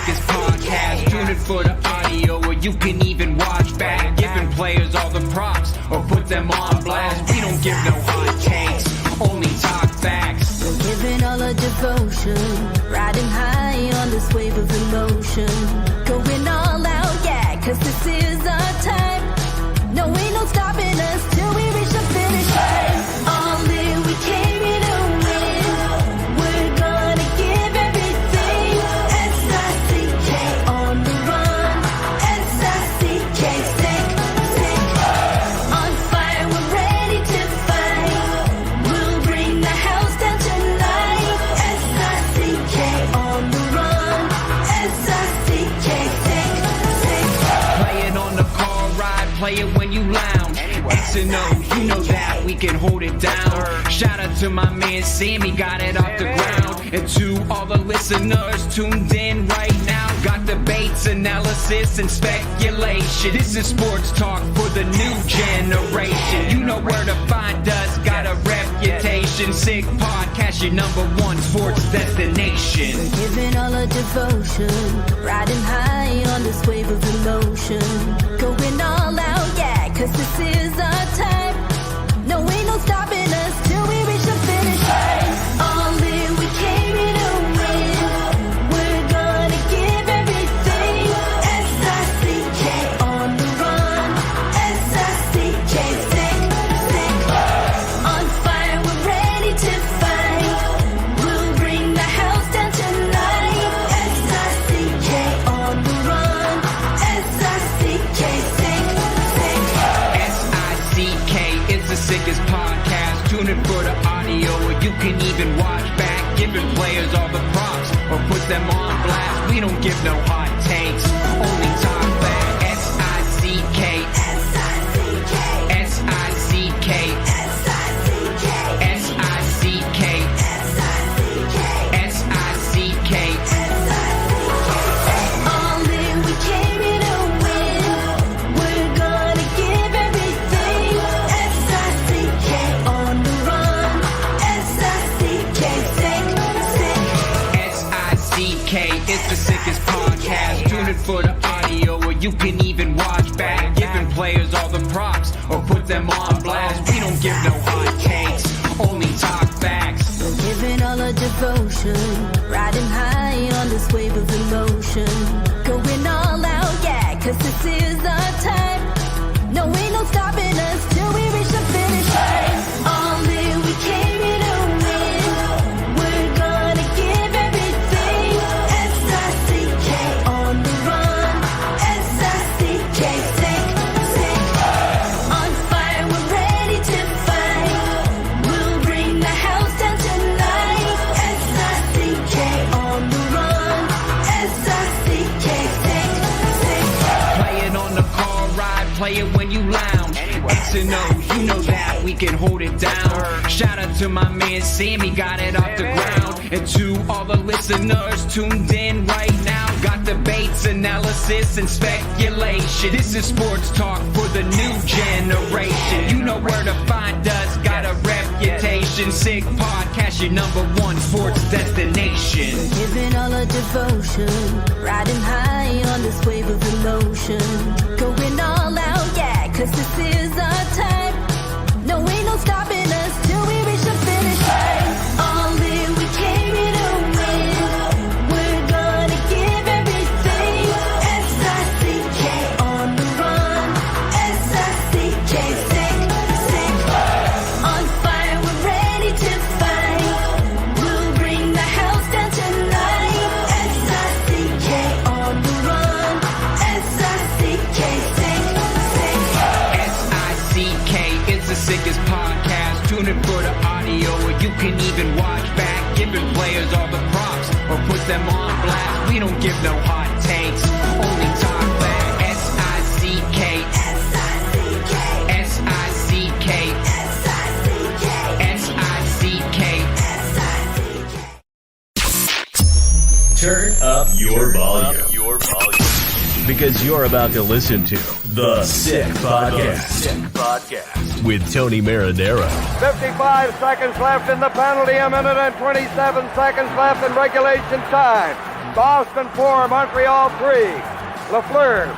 sickest podcast. Tune in for the audio, or you can even watch back. Giving players all the props, or put them on blast. We don't give no hot takes, only talk facts. We're giving all our devotion, riding high on this wave of emotion. Going all out, yeah, cause this is our time. No, ain't no stopping us till we reach the finish line. All in, we came here to win. We're gonna give everything. S-I-C-K on the run. S-I-C-K, sick. On fire, we're ready to fight. We'll bring the house down tonight. S-I-C-K on the run. S-I-C-K, sick. Play it on the car ride, play it when you lounge. X and O, you know that we can hold it down. Shout out to my man Sammy, got it off the ground. And to all the listeners tuned in right now, got debates, analysis, and speculation. This is sports talk for the new generation. You know where to find us, got a reputation. Sick podcast, your #1 sports destination. Giving all our devotion, riding high on this wave of emotion. Going all out, yeah, cause this is our time. No, ain't no stopping us till we reach the finish line. All in, we came here to win. We're gonna give everything. S-I-C-K on the run. S-I-C-K, sick. On fire, we're ready to fight. We'll bring the house down tonight. S-I-C-K on the run. S-I-C-K, sick. S-I-C-K is the sickest podcast. Tune in for the audio, or you can even watch back. Giving players all the props, or put them on blast. We don't give no hot takes, only talk back. S-I-C-K, S-I-C-K, S-I-C-K, S-I-C-K, S-I-C-K, S-I-C-K, S-I-C-K. All in, we came here to win. We're gonna give everything. S-I-C-K on the run. S-I-C-K, sick. S-I-C-K is the sickest podcast. Tune in for the audio, or you can even watch back. Giving players all the props, or put them on blast. We don't give no hot takes, only talk facts. We're giving all our devotion, riding high on this wave of emotion. Going all out, yeah, cause this is our time. No, ain't no stopping us till we reach the finish line. All in, we came here to win. We're gonna give everything. S-I-C-K on the run. S-I-C-K, sick. On fire, we're ready to fight. We'll bring the house down tonight. S-I-C-K on the run. S-I-C-K, sick. Play it on the car ride, play it when you lounge. X and O, you know that we can hold it down. Shout out to my man Sammy, got it off the ground. And to all the listeners tuned in right now, got debates, analysis, and speculation. This is sports talk for the new generation. You know where to find us, got a reputation. Sick podcast, your #1 sports destination. Giving all our devotion, riding high on this wave of emotion. Going all out, yeah, cause this is our time. No, ain't no stopping us till we reach the finish line. All in, we came here to win. We're gonna give everything. S-I-C-K on the run. S-I-C-K, sick. On fire, we're ready to fight. We'll bring the house down tonight. S-I-C-K on the run. S-I-C-K, sick. S-I-C-K is the sickest podcast. Tune in for the audio, or you can even watch back. Giving players all the props, or put them on blast. We don't give no hot takes, only talk back. S-I-C-K, S-I-C-K, S-I-C-K, S-I-C-K, S-I-C-K. Turn up your volume. Because you're about to listen to The Sick Podcast. With Tony Marinaro. 55 seconds left in the penalty, a minute and 27 seconds left in regulation time. Boston 4, Montreal 3. Lafleur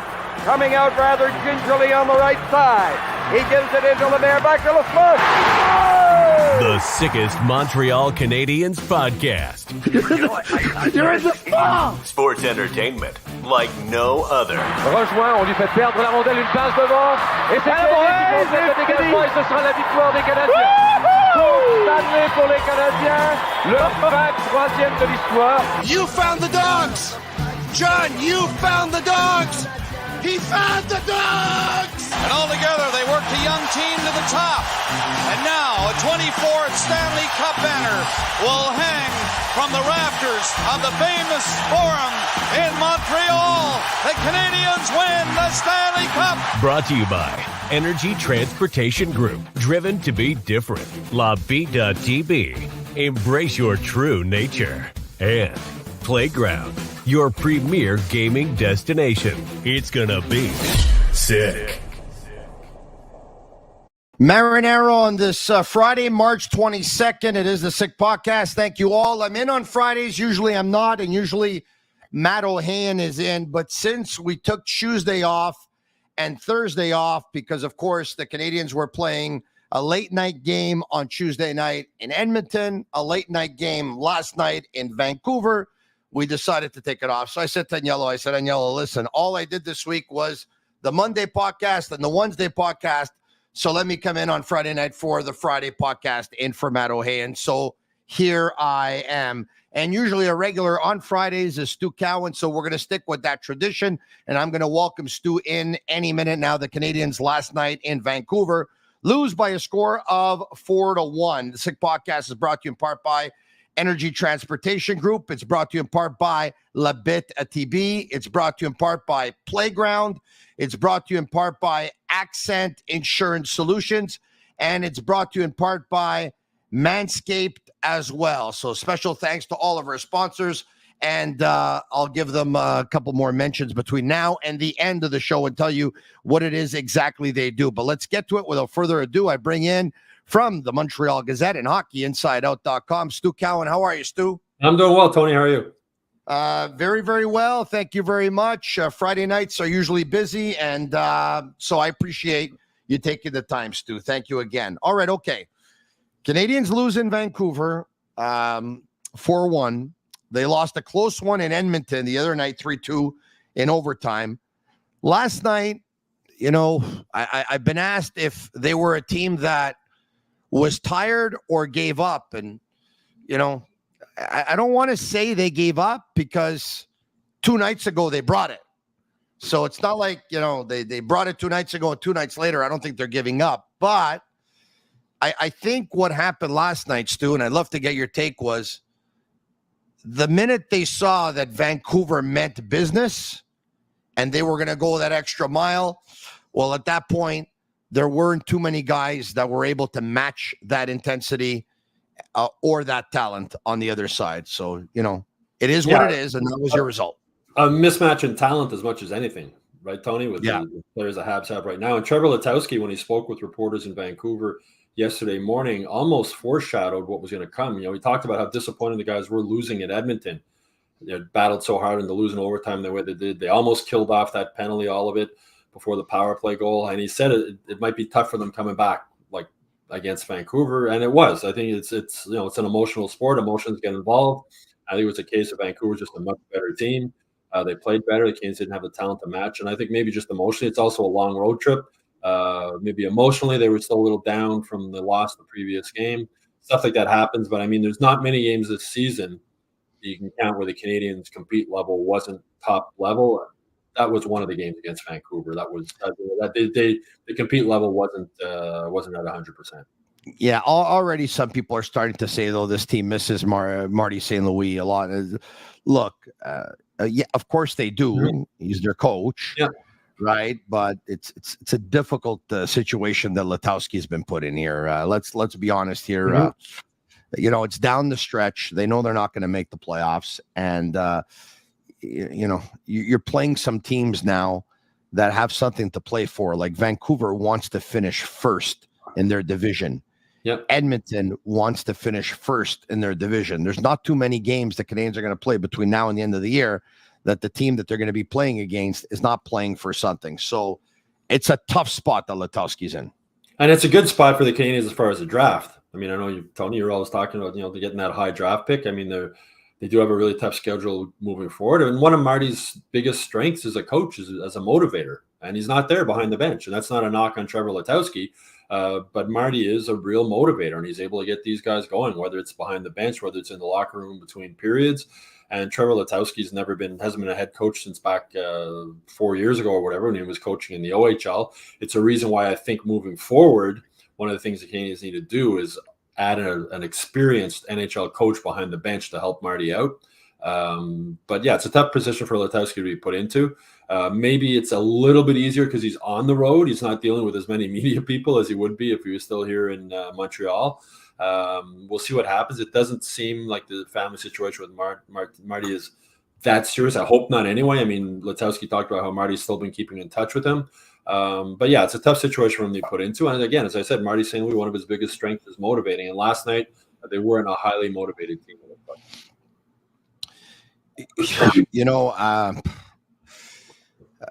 coming out rather gingerly on the right side. He gives it into Lemaire, back to Lafleur. The sickest Montreal Canadiens podcast. You're in the ball! Sports entertainment like no other. Rejoint, on lui fait perdre la rondelle, une passe devant. Et c'est le dégagement, et ce sera la victoire des Canadiens. Coupe Stanley pour les Canadiens. Leur 23e de l'histoire. You found the dogs! John, you found the dogs! He found the dogs! And all together, they worked a young team to the top. And now, a 24th Stanley Cup banner will hang from the rafters of the famous Forum in Montreal. The Canadiens win the Stanley Cup. Brought to you by Energy Transportation Group. Driven to be different. La Vida TB. Embrace your true nature. And Playground, your premier gaming destination. It's gonna be sick. Marinaro on this Friday, March 22nd. It is the Sick Podcast. Thank you all. I'm in on Fridays. Usually I'm not, and usually Matt O'Hayan is in. But since we took Tuesday off and Thursday off, because, of course, the Canadiens were playing a late-night game on Tuesday night in Edmonton, a late-night game last night in Vancouver, we decided to take it off. So I said to Agnello, listen, all I did this week was the Monday podcast and the Wednesday podcast. So let me come in on Friday night for the Friday podcast in for Matt O'Hayan. So here I am. And usually a regular on Fridays is Stu Cowan. So we're going to stick with that tradition. And I'm going to welcome Stu in any minute now. The Canadiens last night in Vancouver lose by a score of 4-1. The Sick Podcast is brought to you in part by Energy Transportation Group. It's brought to you in part by La Bit TB. It's brought to you in part by Playground. It's brought to you in part by Accent Insurance Solutions. And it's brought to you in part by Manscaped as well. So special thanks to all of our sponsors. And I'll give them a couple more mentions between now and the end of the show and tell you what it is exactly they do. But let's get to it. Without further ado, I bring in from the Montreal Gazette and HockeyInsideOut.com, Stu Cowan. How are you, Stu? I'm doing well, Tony. How are you? Very, very well. Thank you very much. Friday nights are usually busy, and so I appreciate you taking the time, Stu. Thank you again. All right, okay. Canadiens lose in Vancouver 4-1. They lost a close one in Edmonton the other night, 3-2 in overtime. Last night, I've been asked if they were a team that was tired or gave up. And, I don't want to say they gave up because 2 nights ago they brought it. So it's not like, they brought it 2 nights ago and 2 nights later, I don't think they're giving up. But I think what happened last night, Stu, and I'd love to get your take, was the minute they saw that Vancouver meant business and they were going to go that extra mile, well, at that point, there weren't too many guys that were able to match that intensity or that talent on the other side. So, it is what it is, and that was your result. A mismatch in talent as much as anything, right, Tony, with the players the Habs have right now. And Trevor Letowski, when he spoke with reporters in Vancouver yesterday morning, almost foreshadowed what was going to come. He talked about how disappointed the guys were losing at Edmonton. They battled so hard in the losing overtime the way they did. They almost killed off that penalty, all of it, before the power play goal. And he said it might be tough for them coming back like against Vancouver. And it was. I think it's an emotional sport. Emotions get involved. I think it was a case of Vancouver just a much better team. They played better. The Canadiens didn't have the talent to match. And I think maybe just emotionally, it's also a long road trip. Maybe emotionally, they were still a little down from the loss the previous game. Stuff like that happens. But, I mean, there's not many games this season that you can count where the Canadiens' compete level wasn't top level. That was one of the games against Vancouver. The compete level wasn't at 100%. Yeah, already some people are starting to say, though, this team misses Marty St. Louis a lot. Look, yeah, of course they do. Mm-hmm. He's their coach. Yeah. Right, but it's a difficult situation that Letowski has been put in here. Let's be honest here. Mm-hmm. It's down the stretch. They know they're not going to make the playoffs, and you're playing some teams now that have something to play for. Like Vancouver wants to finish first in their division, Yep. Edmonton wants to finish first in their division. There's not too many games the Canadiens are going to play between now and the end of the year that the team that they're going to be playing against is not playing for something. So it's a tough spot that Letowski's in. And it's a good spot for the Canadiens as far as the draft. I mean, I know you, Tony, you're always talking about, they're getting that high draft pick. I mean, they do have a really tough schedule moving forward. And one of Marty's biggest strengths as a coach is as a motivator. And he's not there behind the bench. And that's not a knock on Trevor Letowski. But Marty is a real motivator, and he's able to get these guys going, whether it's behind the bench, whether it's in the locker room between periods. And Trevor Letowski's hasn't been a head coach since back 4 years ago or whatever, when he was coaching in the OHL. It's a reason why I think moving forward, one of the things the Canadiens need to do is add an experienced NHL coach behind the bench to help Marty out. But yeah, it's a tough position for Letowski to be put into. Maybe it's a little bit easier because he's on the road. He's not dealing with as many media people as he would be if he was still here in Montreal. We'll see what happens. It doesn't seem like the family situation with Marty is that serious. I hope not anyway. I mean, Letowski talked about how Marty's still been keeping in touch with him. But yeah, it's a tough situation for him to be put into. And again, as I said, Marty St. one of his biggest strengths is motivating. And last night, they weren't a highly motivated team.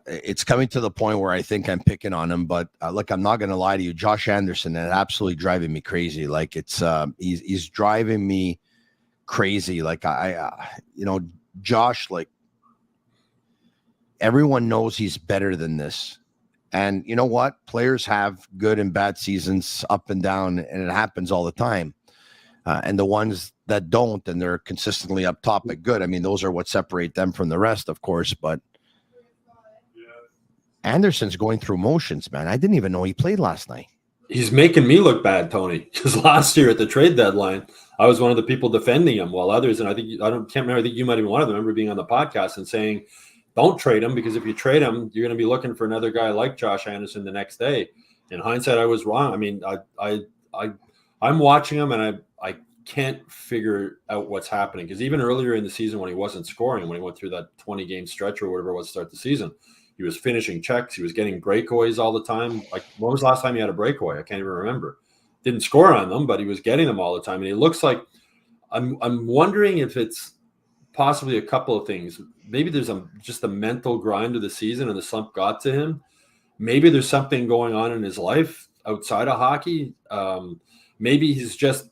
It's coming to the point where I think I'm picking on him, but look, I'm not going to lie to you. Josh Anderson is absolutely driving me crazy. Like he's driving me crazy. Like Josh, like everyone knows he's better than this. And you know what? Players have good and bad seasons up and down, and it happens all the time. And the ones that don't, and they're consistently up top at good, I mean, those are what separate them from the rest, of course. But Anderson's going through motions, man. I didn't even know he played last night. He's making me look bad, Tony, because last year at the trade deadline, I was one of the people defending him, while others, and I think can't remember. I think you might have been one of them. I remember being on the podcast and saying, "Don't trade him, because if you trade him, you're going to be looking for another guy like Josh Anderson the next day." In hindsight, I was wrong. I mean, I'm watching him, and I can't figure out what's happening, because even earlier in the season when he wasn't scoring, when he went through that 20-game stretch or whatever it was to start the season, he was finishing checks. He was getting breakaways all the time. Like, when was the last time he had a breakaway? I can't even remember. Didn't score on them, but he was getting them all the time. And he looks like I'm wondering if it's possibly a couple of things. Maybe there's just a mental grind of the season and the slump got to him. Maybe there's something going on in his life outside of hockey. Maybe he's just,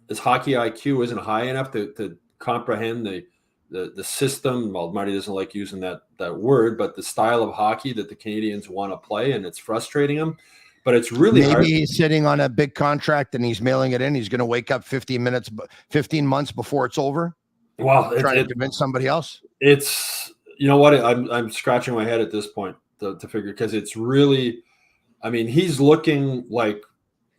his hockey IQ isn't high enough to comprehend the system. Well, Marty doesn't like using that word, but the style of hockey that the Canadiens want to play, and it's frustrating him. But it's really hard. Maybe he's sitting on a big contract and he's mailing it in. He's going to wake up 15 months before it's over. Well, trying to convince somebody else. It's, you know what? I'm scratching my head at this point to figure, because it's really, I mean, he's looking like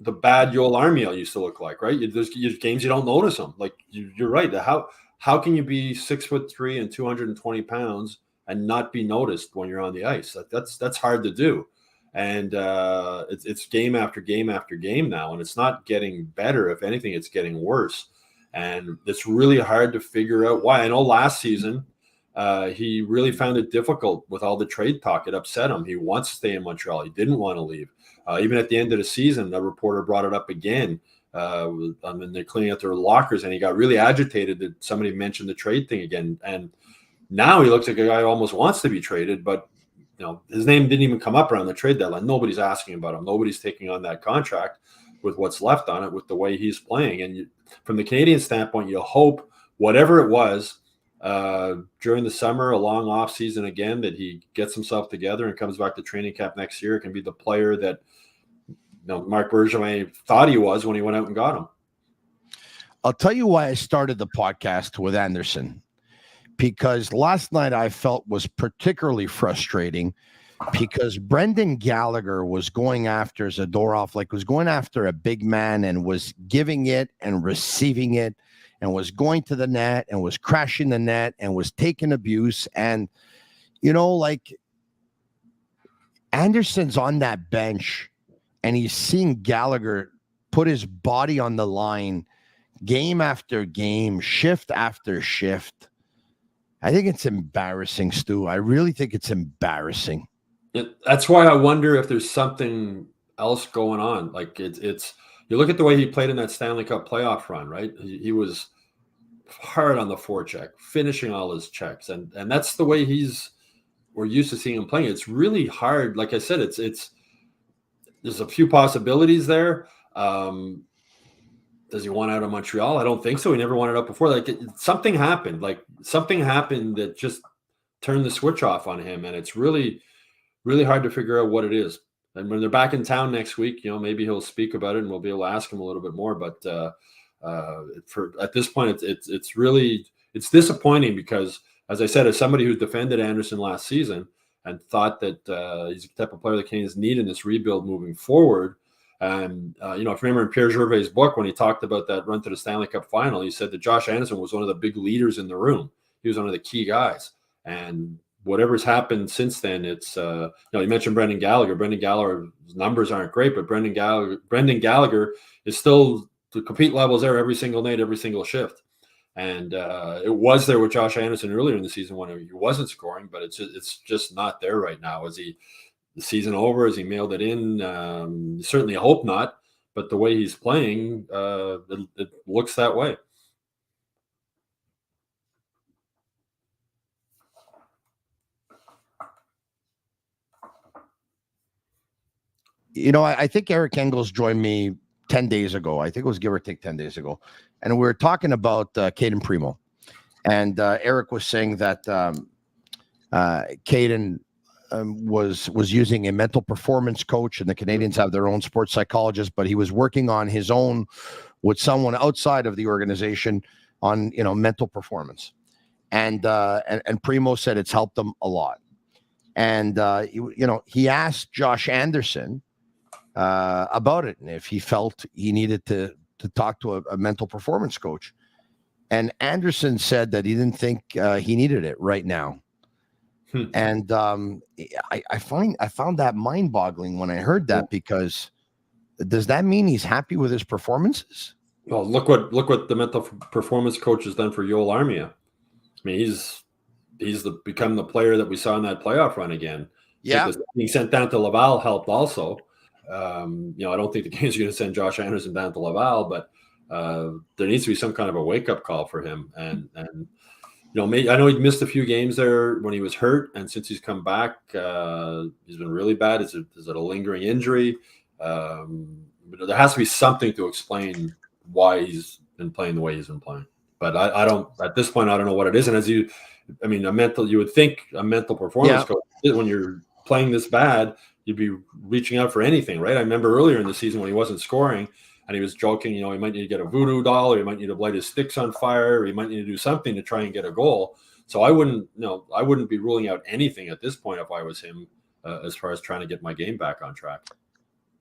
the bad Yoel Armiel used to look like, right? There's games you don't notice him. Like, you're right. How can you be 6'3" and 220 pounds and not be noticed when you're on the ice? That's hard to do. And it's game after game after game now, and it's not getting better. If anything, it's getting worse. And it's really hard to figure out why. I know last season he really found it difficult with all the trade talk. It upset him. He wants to stay in Montreal. He didn't want to leave. Even at the end of the season, a reporter brought it up again. And they're cleaning out their lockers, and he got really agitated that somebody mentioned the trade thing again. And now he looks like a guy who almost wants to be traded, but his name didn't even come up around the trade deadline. Nobody's asking about him. Nobody's taking on that contract with what's left on it, with the way he's playing. And from the Canadian standpoint, you hope whatever it was during the summer, a long off season again, that he gets himself together and comes back to training camp next year. It can be the player that Marc Bergevin thought he was when he went out and got him. I'll tell you why I started the podcast with Anderson, because last night I felt was particularly frustrating, because Brendan Gallagher was going after Zadorov, like was going after a big man, and was giving it and receiving it, and was going to the net and was crashing the net and was taking abuse. And, like, Anderson's on that bench, and he's seeing Gallagher put his body on the line game after game, shift after shift. I think it's embarrassing, Stu. I really think it's embarrassing. That's why I wonder if there's something else going on. Like, it's You look at the way he played in that Stanley Cup playoff run, right? He was hard on the forecheck, finishing all his checks, and that's the way we're used to seeing him playing. It's really hard. Like I said, it's there's a few possibilities there. Does he want out of Montreal? I don't think so. He never wanted out before. Like something happened. Like something happened that just turned the switch off on him, and it's really, really hard to figure out what it is. And when they're back in town next week, maybe he'll speak about it, and we'll be able to ask him a little bit more. But at this point, it's really disappointing because, as I said, as somebody who defended Anderson last season and thought that he's the type of player the Canadiens need in this rebuild moving forward. And, if you remember in Pierre Gervais' book, when he talked about that run to the Stanley Cup final, he said that Josh Anderson was one of the big leaders in the room. He was one of the key guys. And whatever's happened since then, it's, you mentioned Brendan Gallagher. Brendan Gallagher's numbers aren't great, but Brendan Gallagher is still the compete levels there every single night, every single shift. And it was there with Josh Anderson earlier in the season when he wasn't scoring, but it's just not there right now. Is the season over? Has he mailed it in? Certainly hope not, but the way he's playing, it looks that way. I think Eric Engels joined me 10 days ago. I think it was give or take 10 days ago. And we were talking about Caden Primo. And Eric was saying that Caden was using a mental performance coach, and the Canadiens have their own sports psychologist, but he was working on his own with someone outside of the organization on, mental performance. And Primo said it's helped them a lot. And, he asked Josh Anderson about it and if he felt he needed to talk to a mental performance coach. And Anderson said that he didn't think he needed it right now. And I found that mind-boggling when I heard that, because does that mean he's happy with his performances? Well, look what the mental performance coach has done for Yoel Armia. I mean, he's become the player that we saw in that playoff run again. Yeah, being sent down to Laval helped also. I don't think the Canadiens are going to send Josh Anderson down to Laval, but there needs to be some kind of a wake-up call for him. And I know he missed a few games there when he was hurt, and since he's come back, he's been really bad. Is it a lingering injury? But there has to be something to explain why he's been playing the way he's been playing. But I don't, at this point, I don't know what it is. And you would think a mental performance coach, when you're playing this bad, you'd be reaching out for anything, right? I remember earlier in the season when he wasn't scoring and he was joking, he might need to get a voodoo doll, or he might need to light his sticks on fire, or he might need to do something to try and get a goal. So I wouldn't be ruling out anything at this point if I was him, as far as trying to get my game back on track.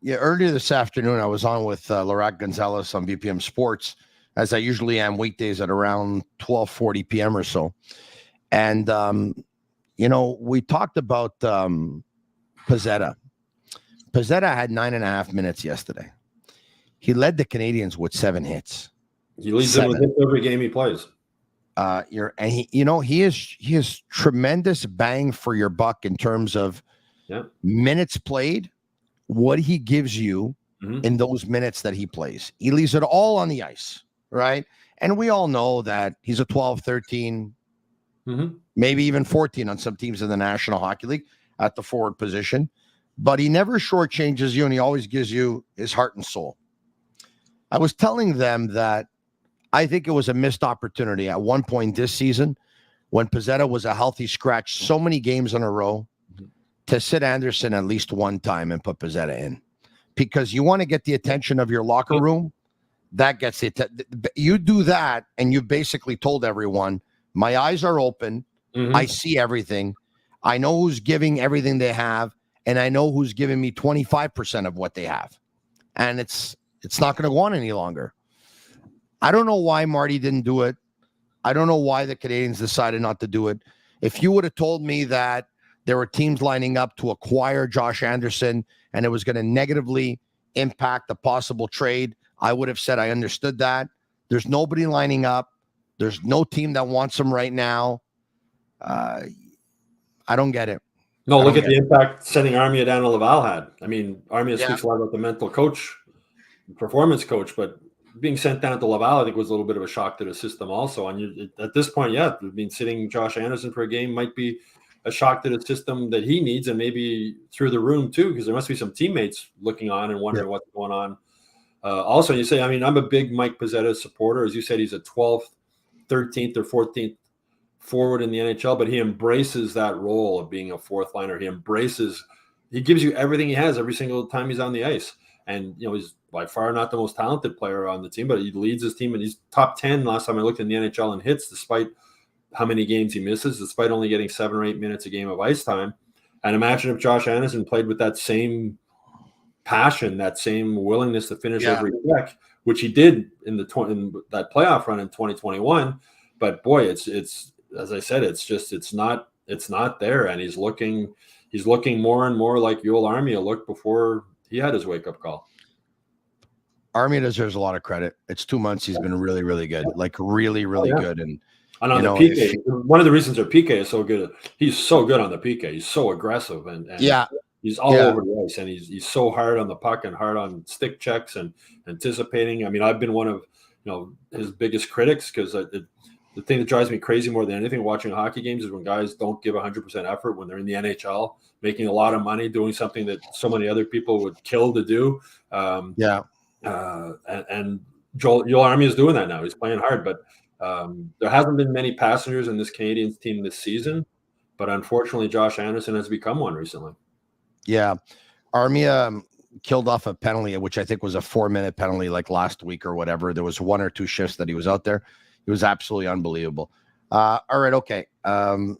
Yeah, earlier this afternoon, I was on with Larac Gonzalez on VPM Sports, as I usually am weekdays at around 12:40 p.m. or so. And, we talked about Pezzetta. Pezzetta had 9.5 minutes yesterday. He led the Canadiens with 7 hits. He leads them with hits every game he plays. He is tremendous bang for your buck in terms of minutes played, what he gives you in those minutes that he plays. He leaves it all on the ice, right? And we all know that he's a 12, 13, maybe even 14 on some teams in the National Hockey League at the forward position. But he never shortchanges you, and he always gives you his heart and soul. I was telling them that I think it was a missed opportunity at one point this season, when Pezzetta was a healthy scratch so many games in a row, to sit Anderson at least one time and put Pezzetta in. Because you want to get the attention of your locker room, that gets it. You do that, and you basically told everyone, my eyes are open, I see everything, I know who's giving everything they have, and I know who's giving me 25% of what they have. And it's not going to go on any longer. I don't know why Marty didn't do it. I don't know why the Canadiens decided not to do it. If you would have told me that there were teams lining up to acquire Josh Anderson and it was going to negatively impact the possible trade, I would have said I understood that. There's nobody lining up. There's no team that wants him right now. I don't get it. No, look at the impact sending Armia down to Laval had. I mean, Armia speaks a lot about the mental coach performance coach, but being sent down to Laval, I think, was a little bit of a shock to the system also. And at this point, sitting Josh Anderson for a game might be a shock to the system that he needs, and maybe through the room too, because there must be some teammates looking on and wondering what's going on. Also, you say, I mean, I'm a big Mike Pezzetta supporter. As you said, he's a 12th, 13th, or 14th forward in the NHL, but he embraces that role of being a fourth liner. He gives you everything he has every single time he's on the ice. And, he's by far not the most talented player on the team, but he leads his team, and he's top 10 last time I looked in the NHL in hits, despite how many games he misses, despite only getting 7 or 8 minutes a game of ice time. And imagine if Josh Anderson played with that same passion, that same willingness to finish every check, which he did in that playoff run in 2021. But boy, it's as I said, it's not there, and he's looking more and more like Joel Armia looked before he had his wake up call. Armia deserves a lot of credit. It's 2 months. He's been really, really good, like really, really good. And on the PK, one of the reasons their PK is so good, he's so good on the PK. He's so aggressive and he's all over the ice, and he's so hard on the puck and hard on stick checks and anticipating. I mean, I've been one of his biggest critics, because the thing that drives me crazy more than anything watching hockey games is when guys don't give 100% effort when they're in the NHL, making a lot of money, doing something that so many other people would kill to do. And Joel Armia is doing that now. He's playing hard, but there hasn't been many passengers in this Canadiens team this season. But unfortunately, Josh Anderson has become one recently. Yeah. Armia killed off a penalty, which I think was a 4-minute penalty like last week or whatever. There was 1 or 2 shifts that he was out there. It was absolutely unbelievable. All right, okay.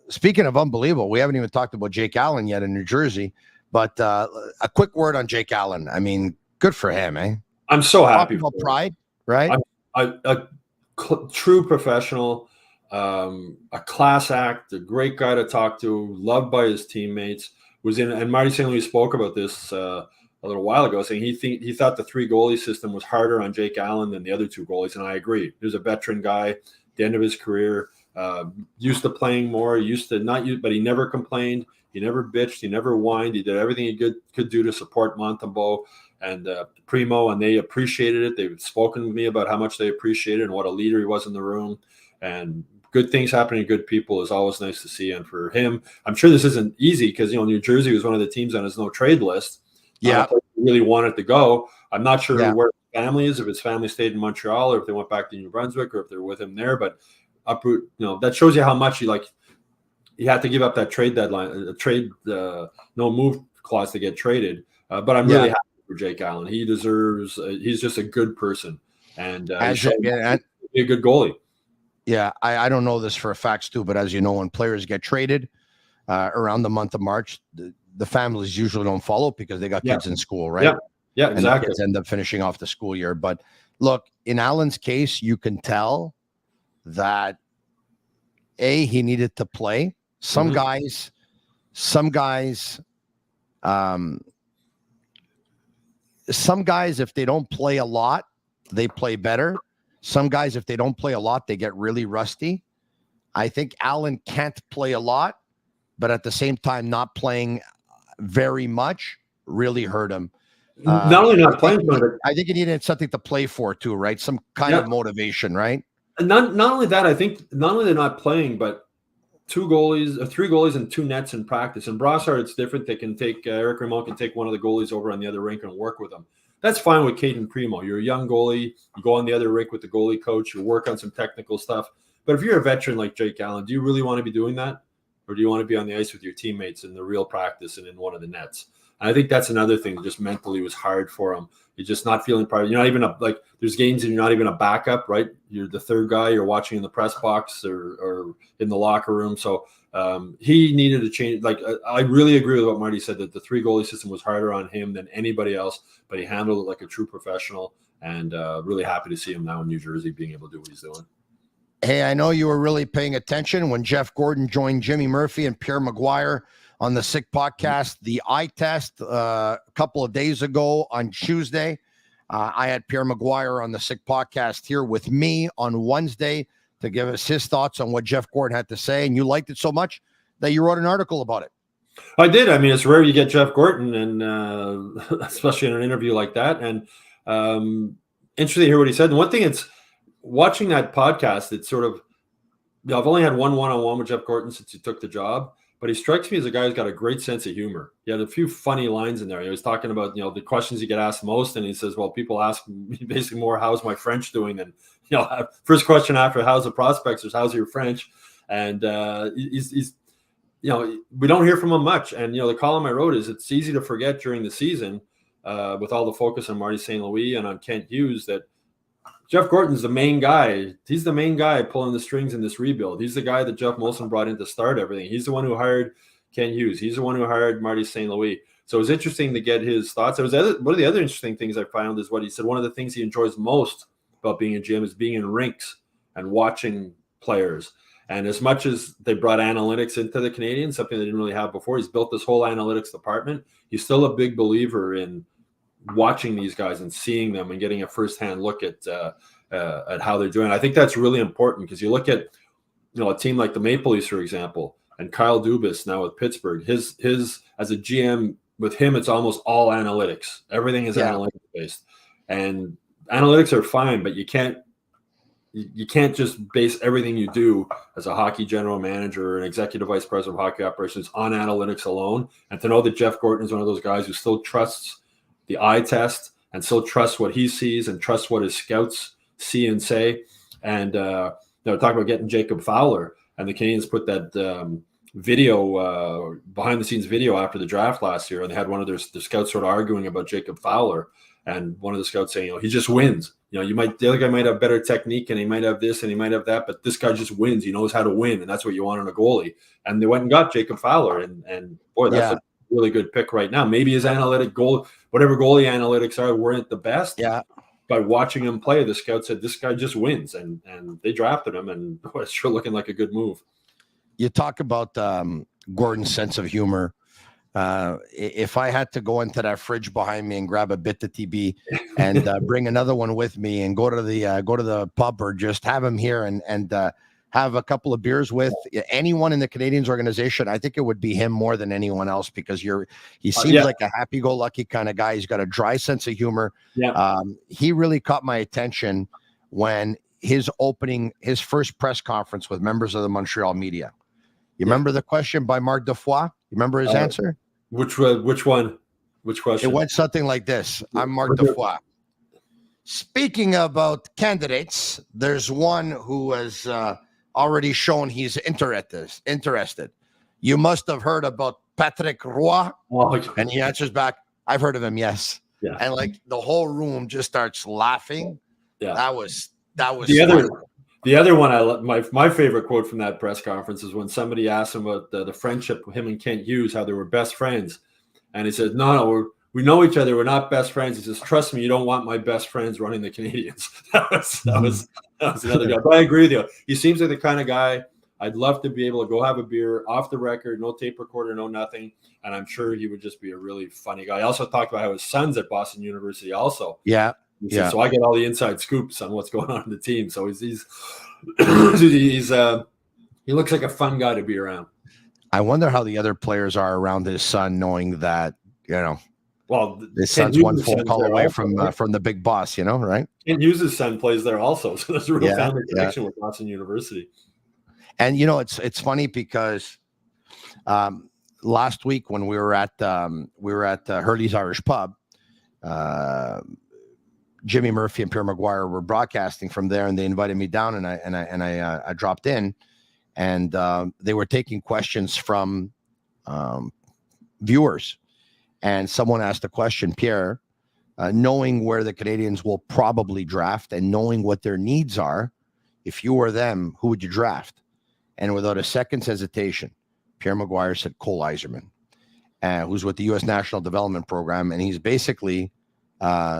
Speaking of unbelievable, we haven't even talked about Jake Allen yet in New Jersey, but a quick word on Jake Allen. I mean, good for him, eh? I'm so happy. For pride, right? A true professional, a class act, a great guy to talk to, loved by his teammates. And Marty St. spoke about this a little while ago, saying he thought the 3 goalie system was harder on Jake Allen than the other 2 goalies, and I agree. He was a veteran guy at the end of his career, used to playing more, but he never complained, he never bitched, he never whined, he did everything he could do to support Montembeault and Primo, and they appreciated it. They've spoken to me about how much they appreciated and what a leader he was in the room, and good things happening to good people is always nice to see. And for him, I'm sure this isn't easy, because New Jersey was one of the teams on his no trade list. Yeah, really wanted to go. I'm not sure where his family is, if his family stayed in Montreal or if they went back to New Brunswick or if they're with him there. But that shows you how much he had to give up that trade deadline, no move clause to get traded. But I'm really happy for Jake Allen. He deserves. He's just a good person, and he's a good goalie. Yeah, I don't know this for a fact, Stu, but as you know, when players get traded around the month of March, the families usually don't follow because they got kids in school, right? Yeah, exactly. And the kids end up finishing off the school year. But look, in Allen's case, you can tell that he needed to play. Some guys, if they don't play a lot, they play better. Some guys, if they don't play a lot, they get really rusty. I think Allen can't play a lot, but at the same time, not playing very much really hurt him. Not only not playing, I think he needed something to play for too, right? Some kind of motivation, right? And not only that, I think not only they're not playing, but 3 goalies and 2 nets in practice. And Brassard, it's different. They can take Eric Raymond can take one of the goalies over on the other rink and work with them. That's fine with Caden Primo. You're a young goalie. You go on the other rink with the goalie coach. You work on some technical stuff. But if you're a veteran like Jake Allen, do you really want to be doing that? Or do you want to be on the ice with your teammates in the real practice and in one of the nets? And I think that's another thing that just mentally was hard for him. You're just not feeling proud. You're not even there's games and you're not even a backup, right? You're the third guy. You're watching in the press box or in the locker room. So he needed to change. I really agree with what Marty said, that the 3 goalie system was harder on him than anybody else, but he handled it like a true professional, and really happy to see him now in New Jersey being able to do what he's doing. Hey, I know you were really paying attention when Jeff Gorton joined Jimmy Murphy and Pierre Maguire on the Sick Podcast, the eye test a couple of days ago on Tuesday. I had Pierre Maguire on the Sick Podcast here with me on Wednesday to give us his thoughts on what Jeff Gorton had to say. And you liked it so much that you wrote an article about it. I did. I mean, it's rare you get Jeff Gorton, and especially in an interview like that. And Interesting to hear what he said. And one thing, it's watching that podcast, it's sort of, I've only had one-on-one with Jeff Gorton since he took the job, but he strikes me as a guy who's got a great sense of humor. He had a few funny lines in there. He was talking about, the questions you get asked most, and he says, well, people ask me basically more, how's my French doing? And, first question after how's the prospects is how's your French? And he's we don't hear from him much. And, the column I wrote is it's easy to forget during the season with all the focus on Marty St. and on Kent Hughes that Jeff Gorton's the main guy. He's the main guy pulling the strings in this rebuild. He's the guy that Jeff Molson brought in to start everything. He's the one who hired Kent Hughes. He's the one who hired Marty St. So it was interesting to get his thoughts. One of the other interesting things I found is what he said. One of the things he enjoys most about being a GM is being in rinks and watching players. And as much as they brought analytics into the Canadiens, something they didn't really have before, he's built this whole analytics department. He's still a big believer in watching these guys and seeing them and getting a firsthand look at how they're doing. I think that's really important because you look at a team like the Maple Leafs, for example, and Kyle Dubas now with Pittsburgh. His as a GM with him, it's almost all analytics. Everything is analytics based, and analytics are fine, but you can't just base everything you do as a hockey general manager or an executive vice president of hockey operations on analytics alone. And to know that Jeff Gorton is one of those guys who still trusts the eye test and still trusts what he sees and trusts what his scouts see and say. And talk about getting Jacob Fowler, and the Canadiens put that video, behind the scenes video after the draft last year, and they had one of their scouts sort of arguing about Jacob Fowler, and one of the scouts saying, he just wins. The other guy might have better technique and he might have this and he might have that, but this guy just wins. He knows how to win, and that's what you want in a goalie. And they went and got Jacob Fowler, and boy, that's a really good pick right now. Maybe his whatever goalie analytics are, weren't the best. Yeah. By watching him play, the scout said this guy just wins, and they drafted him, and it's sure looking like a good move. You talk about Gordon's sense of humor. If I had to go into that fridge behind me and grab a bit of TB and bring another one with me and go to the pub or just have him here and have a couple of beers with anyone in the Canadiens organization, I think it would be him more than anyone else, because he seems like a happy-go-lucky kind of guy. He's got a dry sense of humor. Yeah. He really caught my attention when his first press conference with members of the Montreal media. You remember the question by Marc Defoy? You remember his answer? Which one? Which question? It went something like this. I'm Marc Defoy. Speaking about candidates, there's one who has already shown he's interested. You must have heard about Patrick Roy. And he answers back, I've heard of him, yes. Yeah. And the whole room just starts laughing. Yeah. That was the other one. My favorite quote from that press conference is when somebody asked him about the friendship with him and Kent Hughes, how they were best friends. And he said, no, we know each other. We're not best friends. He says, trust me, you don't want my best friends running the Canadiens. That was another guy. But I agree with you. He seems like the kind of guy I'd love to be able to go have a beer off the record, no tape recorder, no nothing. And I'm sure he would just be a really funny guy. I also talked about how his son's at Boston University also. Yeah. Yeah. So I get all the inside scoops on what's going on in the team. So he looks like a fun guy to be around. I wonder how the other players are around his son, knowing that, well, his son's one phone call away from the big boss, right? Kent Hughes' son plays there also. So there's a real family connection with Boston University. And, it's funny because last week when we were at Hurley's Irish Pub, Jimmy Murphy and Pierre Maguire were broadcasting from there, and they invited me down, and I dropped in, and they were taking questions from viewers, and someone asked a question, Pierre, knowing where the Canadiens will probably draft and knowing what their needs are, if you were them, who would you draft? And without a second's hesitation, Pierre Maguire said Cole Eiserman, who's with the U.S. National Development Program, and he's basically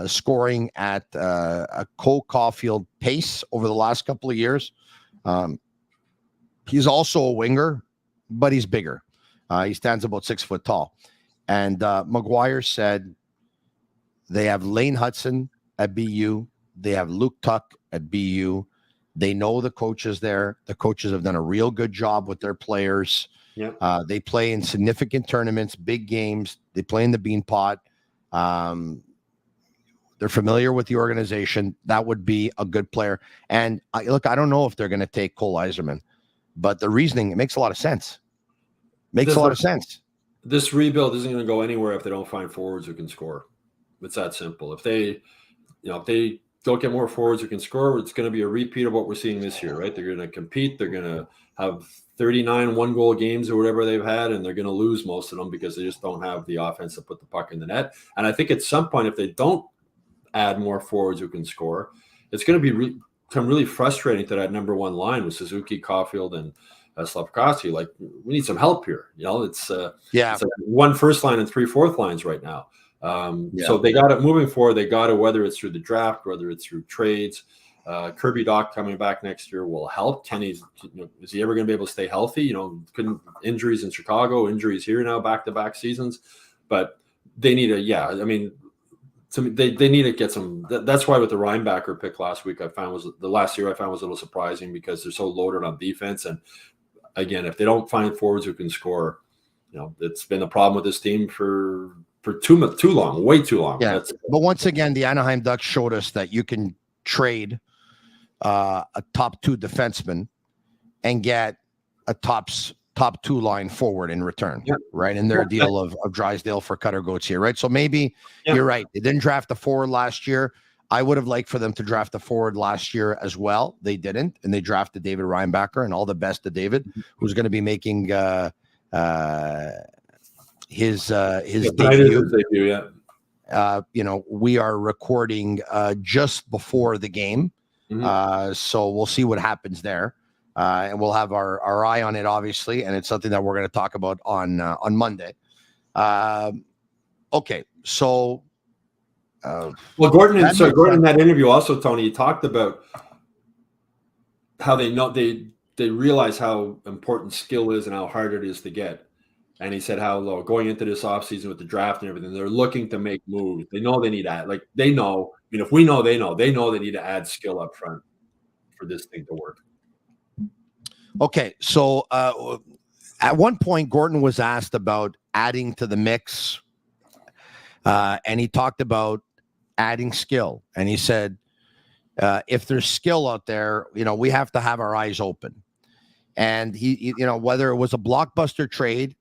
scoring at a Cole Caulfield pace over the last couple of years. He's also a winger, but he's bigger. He stands about 6 foot tall. And Maguire said they have Lane Hudson at BU. They have Luke Tuck at BU. They know the coaches there. The coaches have done a real good job with their players. Yep. They play in significant tournaments, big games. They play in the Bean Pot. The They're familiar with the organization. That would be a good player. And I don't know if they're going to take Cole Yzerman, but the reasoning, it makes a lot of sense. Makes a lot of sense. This rebuild isn't going to go anywhere if they don't find forwards who can score. It's that simple. If they don't get more forwards who can score, it's going to be a repeat of what we're seeing this year, right? They're going to compete. They're going to have 39 one-goal games or whatever they've had, and they're going to lose most of them because they just don't have the offense to put the puck in the net. And I think at some point, if they don't add more forwards who can score, it's going to become really frustrating to that number one line with Suzuki, Caulfield, and Slafkovsky. Like, we need some help here. It's like one first line and 3 fourth lines right now. So they got it moving forward. They got it, whether it's through the draft, whether it's through trades. Kirby Dach coming back next year will help. Kenny's, is he ever going to be able to stay healthy? Couldn't injuries in Chicago, injuries here now, back-to-back seasons. But they need they need to get some. That's why with the Reinbacher pick last week, last year I found was a little surprising because they're so loaded on defense. And again, if they don't find forwards who can score, it's been a problem with this team for too long, way too long. Yeah. But once again, the Anaheim Ducks showed us that you can trade a top 2 defenseman and get a top 2 line forward in return, right? In their deal of Drysdale for Cutter Gauthier, right? So maybe you're right. They didn't draft a forward last year. I would have liked for them to draft a forward last year as well. They didn't, and they drafted David Reinbacher, and all the best to David, who's going to be making his debut. We are recording just before the game, so we'll see what happens there, and we'll have our eye on it, obviously, and it's something that we're going to talk about on Monday. Okay, so Gorton in that interview also, Tony, he talked about how they realize how important skill is and how hard it is to get. And he said how going into this offseason with the draft and everything, they're looking to make moves. They know they need to add, if we know they know they need to add skill up front for this thing to work. Okay. So at one point, Gorton was asked about adding to the mix. And he talked about adding skill. And he said, if there's skill out there, we have to have our eyes open. And he whether it was a blockbuster trade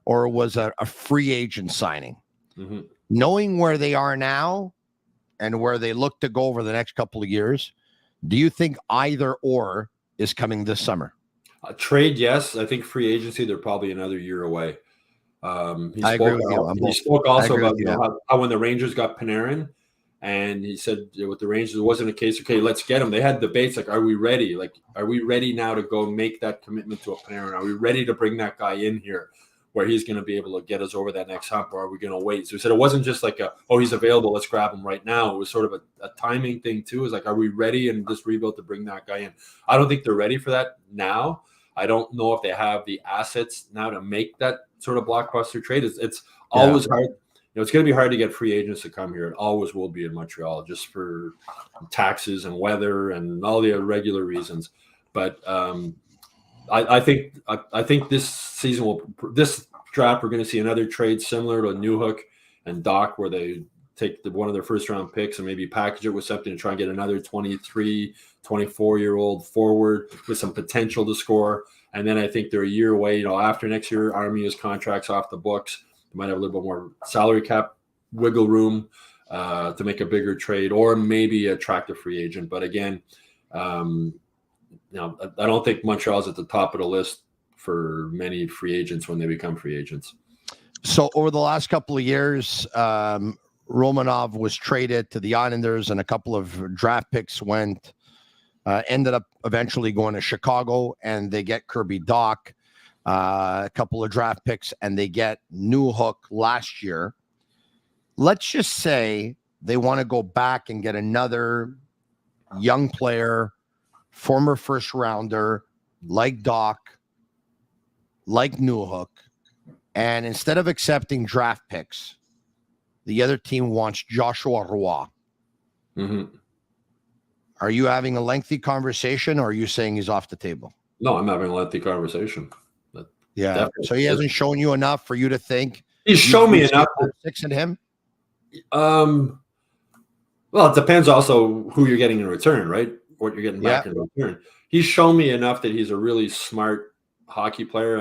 or it was a free agent signing, knowing where they are now and where they look to go over the next couple of years, do you think either or is coming this summer? Trade, yes. I think free agency, they're probably another year away. He spoke also about how when the Rangers got Panarin, and he said with the Rangers, it wasn't a case, okay, let's get him. They had debates like, are we ready? Like, are we ready now to go make that commitment to a Panarin? Are we ready to bring that guy in here where he's going to be able to get us over that next hump, or are we going to wait? So he said it wasn't just like he's available, let's grab him right now. It was sort of a timing thing too. It's like, are we ready in this rebuild to bring that guy in? I don't think they're ready for that now. I don't know if they have the assets now to make that sort of blockbuster trade. It's always hard. It's going to be hard to get free agents to come here. It always will be in Montreal, just for taxes and weather and all the regular reasons. But I think this season this draft, we're going to see another trade similar to Newhook and Dach, where they take one of their first round picks and maybe package it with something to try and get another 23, 24-year-old forward with some potential to score. And then I think they're a year away. After next year, Armeia's contract's off the books. They might have a little bit more salary cap wiggle room to make a bigger trade, or maybe attract a free agent. But again, I don't think Montreal's at the top of the list for many free agents when they become free agents. So over the last couple of years, Romanov was traded to the Islanders, and a couple of draft picks ended up eventually going to Chicago, and they get Kirby Dach, a couple of draft picks, and they get Newhook last year. Let's just say they want to go back and get another young player, former first rounder, like Dach, like Newhook, and instead of accepting draft picks, the other team wants Joshua Roy. Are you having a lengthy conversation, or are you saying he's off the table? No, I'm having a lengthy conversation. Yeah. Definitely. So he hasn't shown you enough for you to think he's shown me enough. 6 in him. Well, it depends also who you're getting in return, right? What you're getting back in return. He's shown me enough that he's a really smart hockey player.